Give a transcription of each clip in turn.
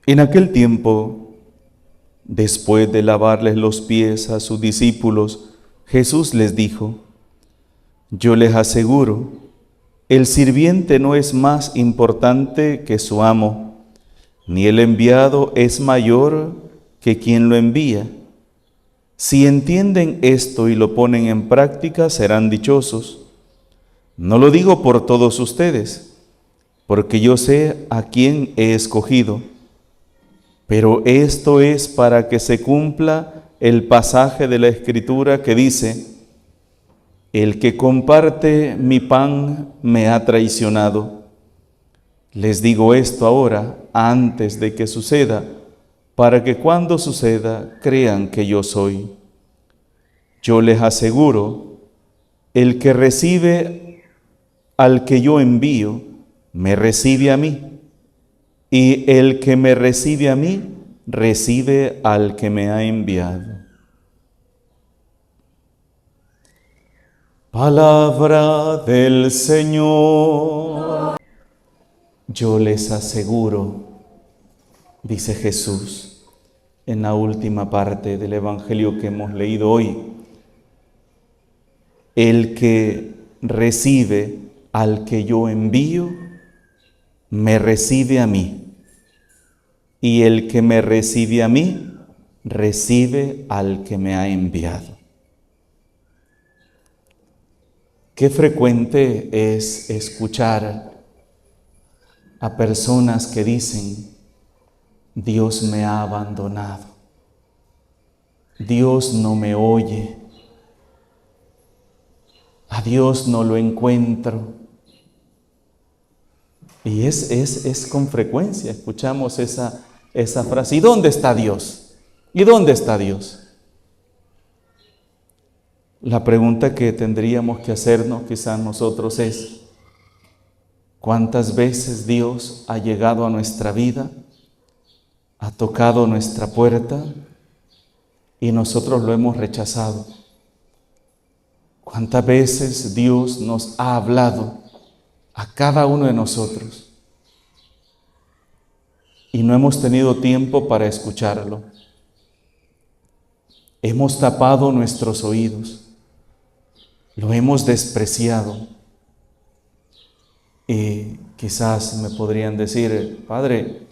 En aquel tiempo, después de lavarles los pies a sus discípulos, Jesús les dijo: Yo les aseguro, el sirviente no es más importante que su amo, ni el enviado es mayor que quien lo envía. Si entienden esto y lo ponen en práctica, serán dichosos. No lo digo por todos ustedes, porque yo sé a quién he escogido. Pero esto es para que se cumpla el pasaje de la Escritura que dice: El que comparte mi pan me ha traicionado. Les digo esto ahora, antes de que suceda, para que cuando suceda crean que yo soy. Yo les aseguro, el que recibe al que yo envío, me recibe a mí. Y el que me recibe a mí, recibe al que me ha enviado. Palabra del Señor. Yo les aseguro, dice Jesús en la última parte del Evangelio que hemos leído hoy, el que recibe al que yo envío, me recibe a mí, y el que me recibe a mí, recibe al que me ha enviado. Qué frecuente es escuchar a personas que dicen: Dios me ha abandonado, Dios no me oye, a Dios no lo encuentro. Y es con frecuencia escuchamos esa frase. ¿Y dónde está Dios? ¿Y dónde está Dios? La pregunta que tendríamos que hacernos quizás nosotros es: ¿cuántas veces Dios ha llegado a nuestra vida, ha tocado nuestra puerta y nosotros lo hemos rechazado? ¿Cuántas veces Dios nos ha hablado a cada uno de nosotros y no hemos tenido tiempo para escucharlo? Hemos tapado nuestros oídos, lo hemos despreciado. Y quizás me podrían decir: Padre,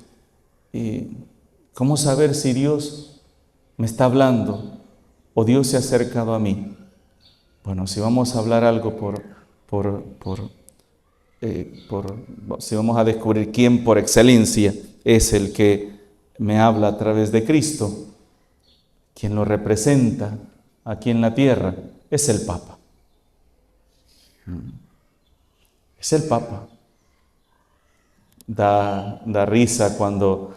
¿cómo saber si Dios me está hablando o Dios se ha acercado a mí? Bueno, si vamos a hablar algo si vamos a descubrir quién por excelencia es el que me habla a través de Cristo, quien lo representa aquí en la tierra, es el Papa. Es el Papa. Da risa cuando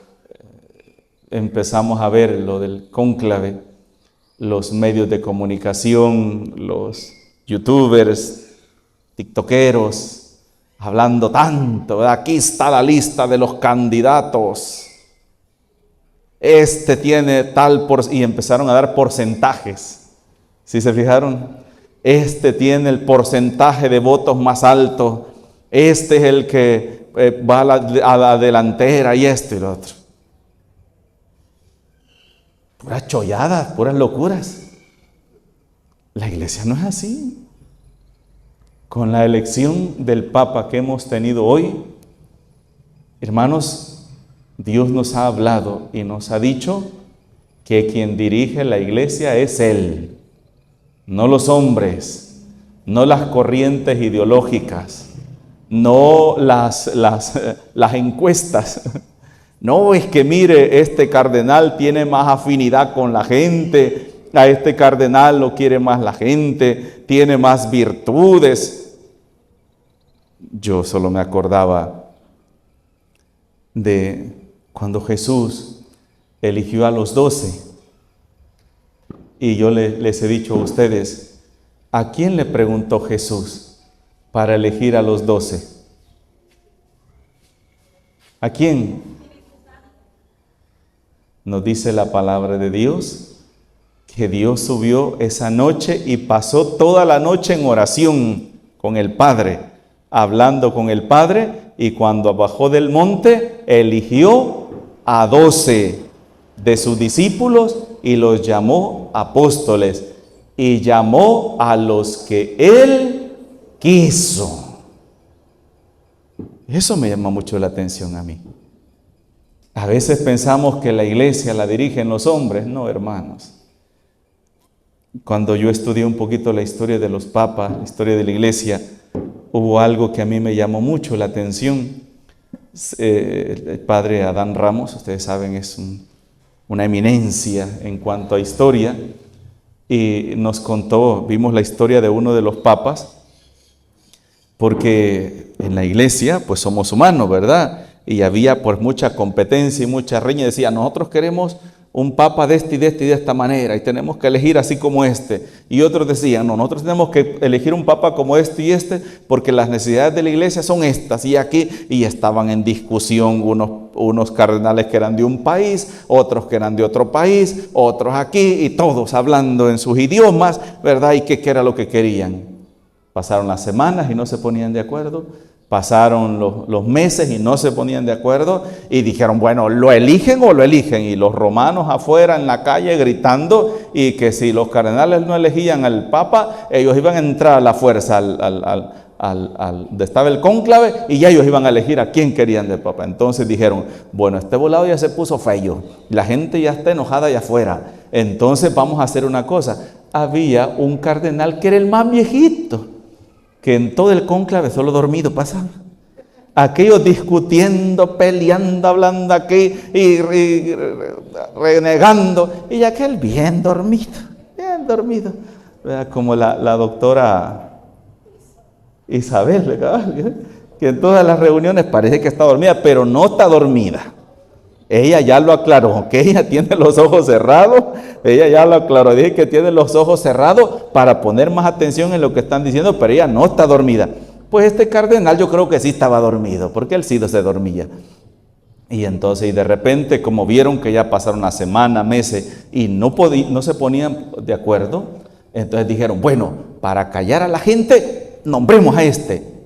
empezamos a ver lo del cónclave, los medios de comunicación, los youtubers, tiktokeros, hablando tanto, ¿verdad? Aquí está la lista de los candidatos. Este tiene tal y empezaron a dar porcentajes. ¿Sí se fijaron? Este tiene el porcentaje de votos más alto. Este es el que va a la delantera y esto y lo otro. Puras cholladas, puras locuras. La iglesia no es así. Con la elección del Papa que hemos tenido hoy, hermanos, Dios nos ha hablado y nos ha dicho que quien dirige la iglesia es Él, no los hombres, no las corrientes ideológicas, no las encuestas. No es que mire, este cardenal tiene más afinidad con la gente, a este cardenal lo quiere más la gente, tiene más virtudes. Yo solo me acordaba de cuando Jesús eligió a los 12. Y yo les he dicho a ustedes, ¿a quién le preguntó Jesús para elegir a los 12? ¿A quién? Nos dice la palabra de Dios que Dios subió esa noche y pasó toda la noche en oración con el Padre, hablando con el Padre, y cuando bajó del monte eligió a 12 de sus discípulos y los llamó apóstoles, y llamó a los que él quiso. Eso me llama mucho la atención a mí. A veces pensamos que la iglesia la dirigen los hombres. No, hermanos. Cuando yo estudié un poquito la historia de los papas, la historia de la iglesia, hubo algo que a mí me llamó mucho la atención. El padre Adán Ramos, ustedes saben, es una eminencia en cuanto a historia, y nos contó, vimos la historia de uno de los papas, porque en la iglesia pues somos humanos, ¿verdad? Y había pues mucha competencia y mucha riña. Decía, nosotros queremos un papa de este y de este y de esta manera, y tenemos que elegir así como este. Y otros decían, no, nosotros tenemos que elegir un papa como este y este, porque las necesidades de la iglesia son estas y aquí. Y estaban en discusión unos cardenales que eran de un país, otros que eran de otro país, otros aquí, y todos hablando en sus idiomas, ¿verdad? Y qué era lo que querían. Pasaron las semanas y no se ponían de acuerdo. Pasaron los meses y no se ponían de acuerdo, y dijeron, bueno, ¿lo eligen o lo eligen? Y los romanos afuera en la calle gritando, y que si los cardenales no elegían al papa, ellos iban a entrar a la fuerza donde estaba el cónclave, y ya ellos iban a elegir a quién querían de papa. Entonces dijeron, bueno, este volado ya se puso feo, la gente ya está enojada allá afuera, entonces vamos a hacer una cosa. Había un cardenal que era el más viejito, que en todo el cónclave solo dormido pasaba. Aquellos discutiendo, peleando, hablando aquí y renegando. Y aquel bien dormido. Como la doctora Isabel, que en todas las reuniones parece que está dormida, pero no está dormida. Ella ya lo aclaró, que ella tiene los ojos cerrados. Ella ya lo aclaró, dije que tiene los ojos cerrados para poner más atención en lo que están diciendo, pero ella no está dormida. Pues este cardenal yo creo que sí estaba dormido, porque él sí se dormía. Y entonces, y de repente, como vieron que ya pasaron una semana, meses, y no se ponían de acuerdo, entonces dijeron, bueno, para callar a la gente, nombremos a este.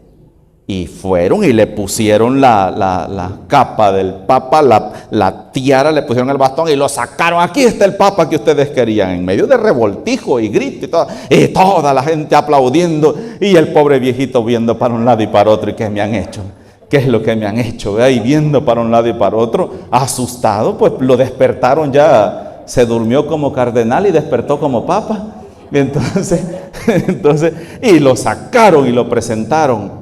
Y fueron y le pusieron la capa del papa, la tiara, le pusieron el bastón y lo sacaron. Aquí está el papa que ustedes querían, en medio de revoltijo y grito y toda la gente aplaudiendo, y el pobre viejito viendo para un lado y para otro. ¿Y qué me han hecho? ¿Qué es lo que me han hecho? ¿Ve? Y viendo para un lado y para otro, asustado, pues lo despertaron ya, se durmió como cardenal y despertó como papa. Entonces, y lo sacaron y lo presentaron.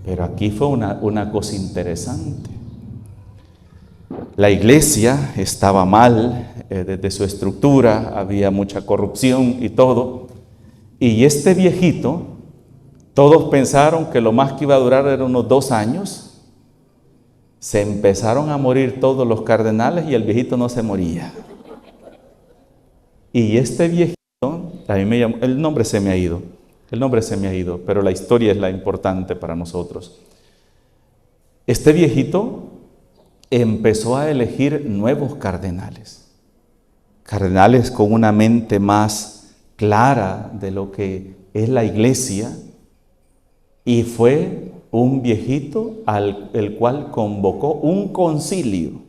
Pero aquí fue una cosa interesante. La iglesia estaba mal desde su estructura, había mucha corrupción y todo. Y este viejito, todos pensaron que lo más que iba a durar eran unos 2 años. Se empezaron a morir todos los cardenales y el viejito no se moría. Y este viejito, a mí me llamó, el nombre se me ha ido, pero la historia es la importante para nosotros. Este viejito empezó a elegir nuevos cardenales con una mente más clara de lo que es la iglesia, y fue un viejito el cual convocó un concilio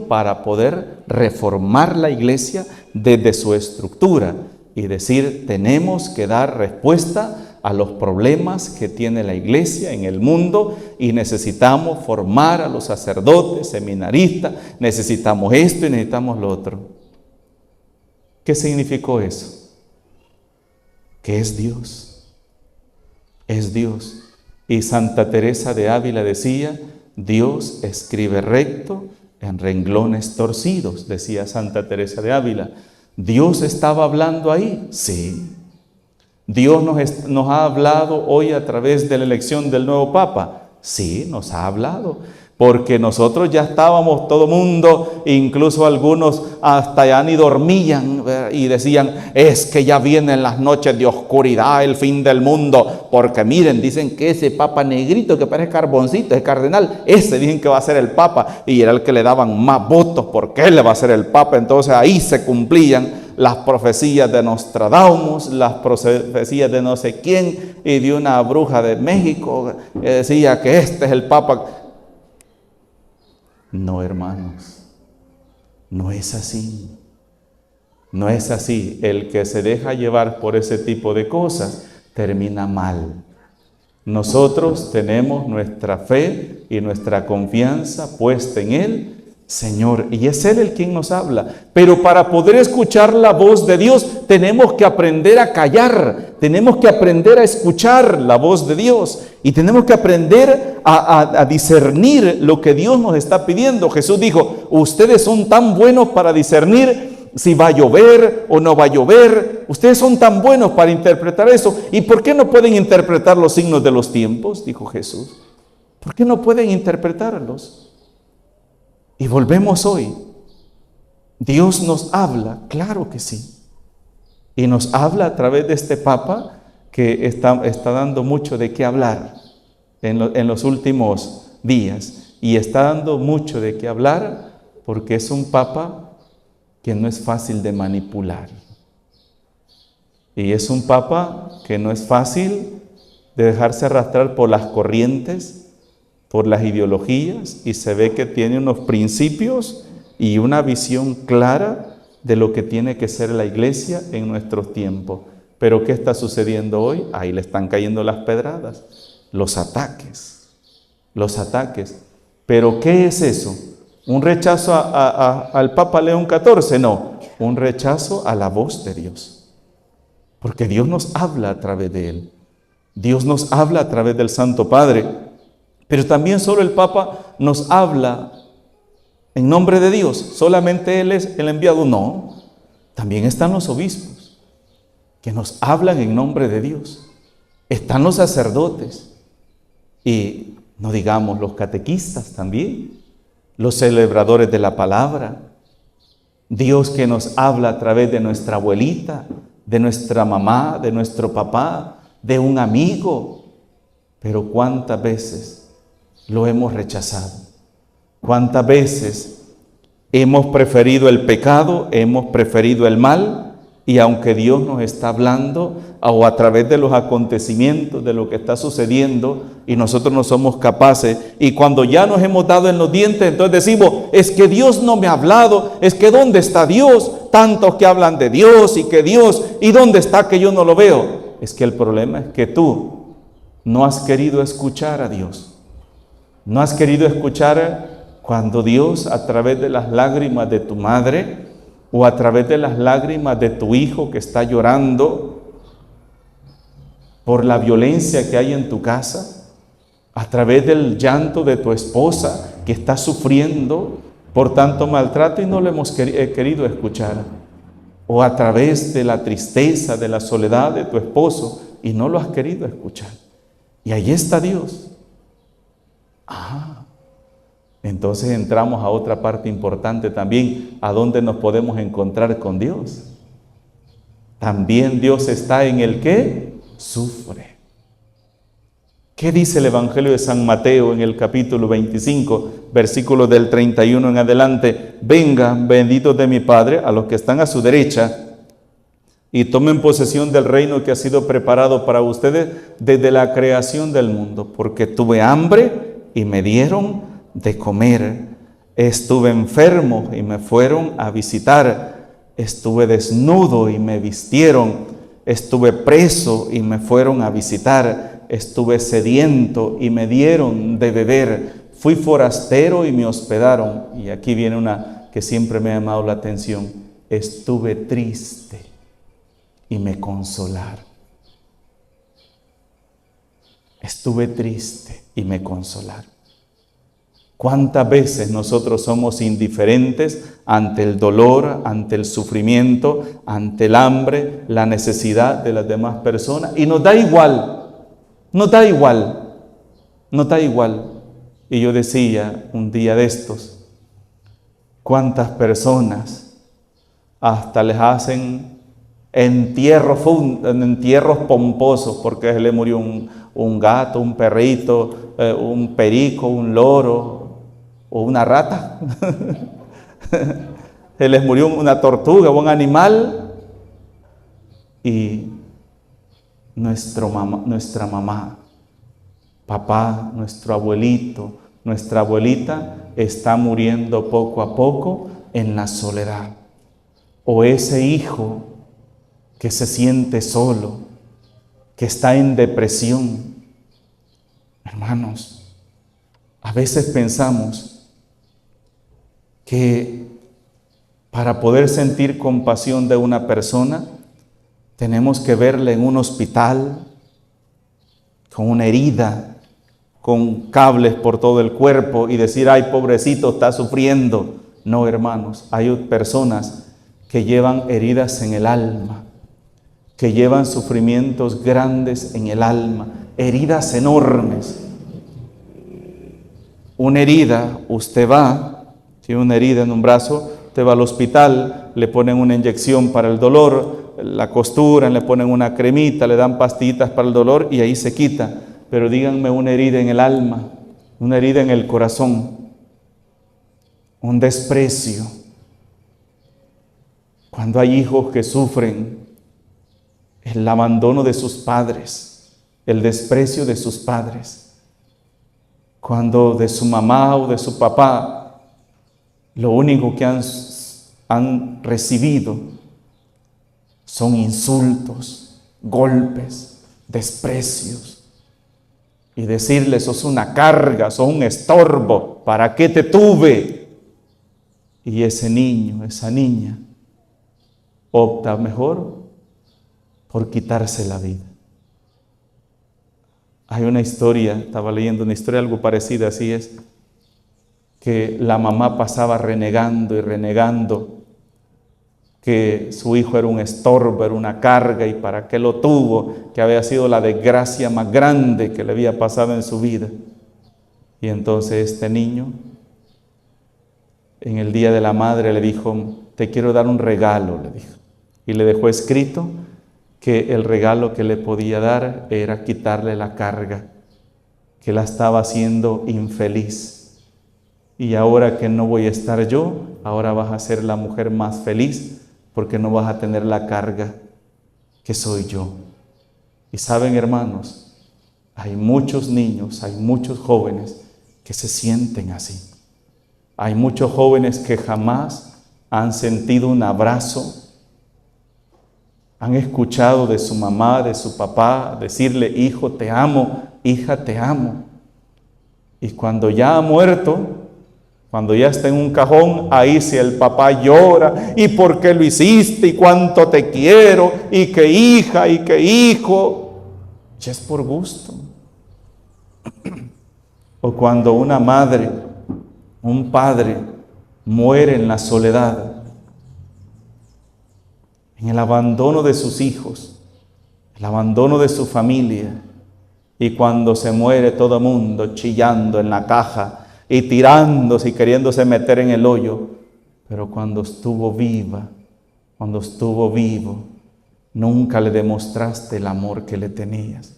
para poder reformar la iglesia desde su estructura y decir, tenemos que dar respuesta a los problemas que tiene la iglesia en el mundo, y necesitamos formar a los sacerdotes, seminaristas, necesitamos esto y necesitamos lo otro. ¿Qué significó eso? Que es Dios. Es Dios. Y Santa Teresa de Ávila decía, Dios escribe recto en renglones torcidos, decía Santa Teresa de Ávila. ¿Dios estaba hablando ahí? Sí. ¿Dios nos ha hablado hoy a través de la elección del nuevo Papa? Sí, nos ha hablado. Porque nosotros ya estábamos, todo mundo, incluso algunos hasta ya ni dormían, y decían, es que ya vienen las noches de oscuridad, el fin del mundo. Porque miren, dicen que ese papa negrito que parece carboncito, es cardenal, ese dicen que va a ser el papa, y era el que le daban más votos porque él le va a ser el papa. Entonces ahí se cumplían las profecías de Nostradamus, las profecías de no sé quién, y de una bruja de México que decía que este es el papa. No, hermanos, no es así. No es así. El que se deja llevar por ese tipo de cosas termina mal. Nosotros tenemos nuestra fe y nuestra confianza puesta en Él, Señor, y es Él el quien nos habla. Pero para poder escuchar la voz de Dios, tenemos que aprender a callar, tenemos que aprender a escuchar la voz de Dios y tenemos que aprender a discernir lo que Dios nos está pidiendo. Jesús dijo, ustedes son tan buenos para discernir si va a llover o no va a llover. Ustedes son tan buenos para interpretar eso. ¿Y por qué no pueden interpretar los signos de los tiempos? Dijo Jesús. ¿Por qué no pueden interpretarlos? Y volvemos hoy. Dios nos habla, claro que sí. Y nos habla a través de este Papa que está dando mucho de qué hablar en los últimos días. Y está dando mucho de qué hablar porque es un Papa que no es fácil de manipular. Y es un Papa que no es fácil de dejarse arrastrar por las corrientes, por las ideologías, y se ve que tiene unos principios y una visión clara de lo que tiene que ser la iglesia en nuestros tiempos. Pero ¿qué está sucediendo hoy? Ahí le están cayendo las pedradas, los ataques. ¿Pero qué es eso? ¿Un rechazo al Papa León XIV? No, un rechazo a la voz de Dios. Porque Dios nos habla a través de Él. Dios nos habla a través del Santo Padre. Pero también solo el Papa nos habla en nombre de Dios. ¿Solamente Él es el enviado? No. También están los obispos que nos hablan en nombre de Dios. Están los sacerdotes. Y no digamos los catequistas también. Los celebradores de la palabra, Dios que nos habla a través de nuestra abuelita, de nuestra mamá, de nuestro papá, de un amigo. Pero ¿cuántas veces lo hemos rechazado? ¿Cuántas veces hemos preferido el pecado, hemos preferido el mal? Y aunque Dios nos está hablando, o a través de los acontecimientos, de lo que está sucediendo, y nosotros no somos capaces, y cuando ya nos hemos dado en los dientes, entonces decimos, es que Dios no me ha hablado, es que ¿dónde está Dios? Tantos que hablan de Dios y que Dios, ¿y dónde está que yo no lo veo? Es que el problema es que tú no has querido escuchar a Dios. No has querido escuchar cuando Dios, a través de las lágrimas de tu madre, o a través de las lágrimas de tu hijo que está llorando por la violencia que hay en tu casa, a través del llanto de tu esposa que está sufriendo por tanto maltrato y no lo hemos querido escuchar, o a través de la tristeza, de la soledad de tu esposo y no lo has querido escuchar. Y ahí está Dios. Entonces entramos a otra parte importante también, a donde nos podemos encontrar con Dios. También Dios está en el que sufre. ¿Qué dice el Evangelio de San Mateo en el capítulo 25, versículos del 31 en adelante? Vengan, benditos de mi Padre, a los que están a su derecha, y tomen posesión del reino que ha sido preparado para ustedes desde la creación del mundo, porque tuve hambre y me dieron de comer, estuve enfermo y me fueron a visitar, estuve desnudo y me vistieron, estuve preso y me fueron a visitar, estuve sediento y me dieron de beber, fui forastero y me hospedaron. Y aquí viene una que siempre me ha llamado la atención: estuve triste y me consolaron. Estuve triste y me consolaron. ¿Cuántas veces nosotros somos indiferentes ante el dolor, ante el sufrimiento, ante el hambre, la necesidad de las demás personas? Y nos da igual, nos da igual, nos da igual. Y yo decía un día de estos, ¿cuántas personas hasta les hacen entierros pomposos porque se le murió un gato, un perrito, un perico, un loro o una rata? Se les murió una tortuga o un animal, y nuestra mamá, papá, nuestro abuelito, nuestra abuelita está muriendo poco a poco en la soledad. O ese hijo que se siente solo, que está en depresión. Hermanos, a veces pensamos que para poder sentir compasión de una persona, tenemos que verle en un hospital, con una herida, con cables por todo el cuerpo y decir, ay, pobrecito, está sufriendo. No, hermanos, hay personas que llevan heridas en el alma, que llevan sufrimientos grandes en el alma, heridas enormes. Una herida, usted va, tiene una herida en un brazo, usted va al hospital, le ponen una inyección para el dolor, la costuran, le ponen una cremita, le dan pastillitas para el dolor y ahí se quita. Pero díganme una herida en el alma, una herida en el corazón, un desprecio. Cuando hay hijos que sufren el abandono de sus padres, el desprecio de sus padres, cuando de su mamá o de su papá, lo único que han recibido son insultos, golpes, desprecios. Y decirles, sos una carga, sos un estorbo, ¿para qué te tuve? Y ese niño, esa niña, opta mejor por quitarse la vida. Hay una historia, estaba leyendo una historia algo parecida, así es, que la mamá pasaba renegando y renegando que su hijo era un estorbo, era una carga, y para qué lo tuvo, que había sido la desgracia más grande que le había pasado en su vida. Y entonces este niño, en el Día de la Madre, le dijo, te quiero dar un regalo, le dijo. Y le dejó escrito que el regalo que le podía dar era quitarle la carga, que la estaba haciendo infeliz. Y ahora que no voy a estar yo, ahora vas a ser la mujer más feliz, porque no vas a tener la carga que soy yo. Y saben, hermanos, hay muchos niños, hay muchos jóvenes que se sienten así. Hay muchos jóvenes que jamás han sentido un abrazo, han escuchado de su mamá, de su papá, decirle, hijo, te amo, hija, te amo. Y cuando ya ha muerto, cuando ya está en un cajón, ahí sí el papá llora, ¿y por qué lo hiciste? ¿Y cuánto te quiero? ¿Y qué hija? ¿Y qué hijo? Ya es por gusto. O cuando una madre, un padre, muere en la soledad, en el abandono de sus hijos, el abandono de su familia, y cuando se muere todo el mundo chillando en la caja, y tirándose y queriéndose meter en el hoyo. Pero cuando estuvo viva, cuando estuvo vivo, nunca le demostraste el amor que le tenías.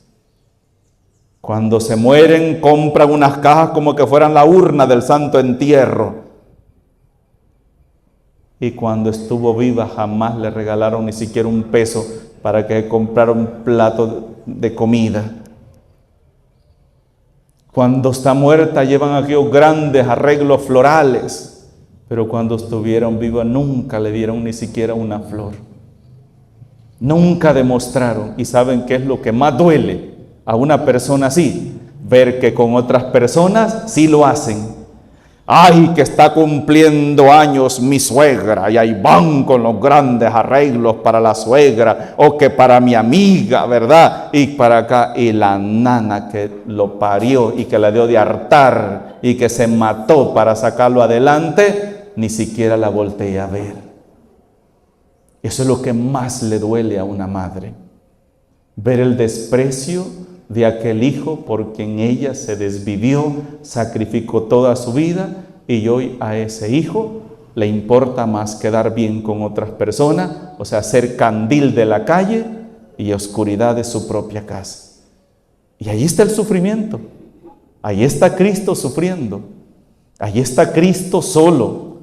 Cuando se mueren, compran unas cajas como que fueran la urna del santo entierro. Y cuando estuvo viva, jamás le regalaron ni siquiera un peso para que comprara un plato de comida. Cuando está muerta llevan aquellos grandes arreglos florales, pero cuando estuvieron vivas nunca le dieron ni siquiera una flor. Nunca demostraron. ¿Y saben qué es lo que más duele a una persona así? Ver que con otras personas sí lo hacen. Ay, que está cumpliendo años mi suegra, y ahí van con los grandes arreglos para la suegra, o que para mi amiga, ¿verdad? Y para acá, y la nana que lo parió y que la dio de hartar y que se mató para sacarlo adelante, ni siquiera la voltea a ver. Eso es lo que más le duele a una madre, ver el desprecio de aquel hijo por quien ella se desvivió, sacrificó toda su vida, y hoy a ese hijo le importa más quedar bien con otras personas, o sea, ser candil de la calle y oscuridad de su propia casa. Y ahí está el sufrimiento, ahí está Cristo sufriendo, ahí está Cristo solo,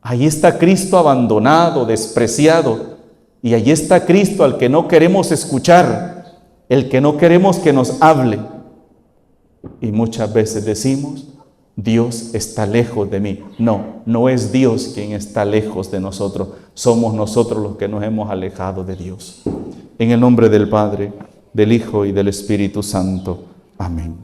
ahí está Cristo abandonado, despreciado, y ahí está Cristo al que no queremos escuchar, el que no queremos que nos hable. Y muchas veces decimos, Dios está lejos de mí. No, no es Dios quien está lejos de nosotros. Somos nosotros los que nos hemos alejado de Dios. En el nombre del Padre, del Hijo y del Espíritu Santo. Amén.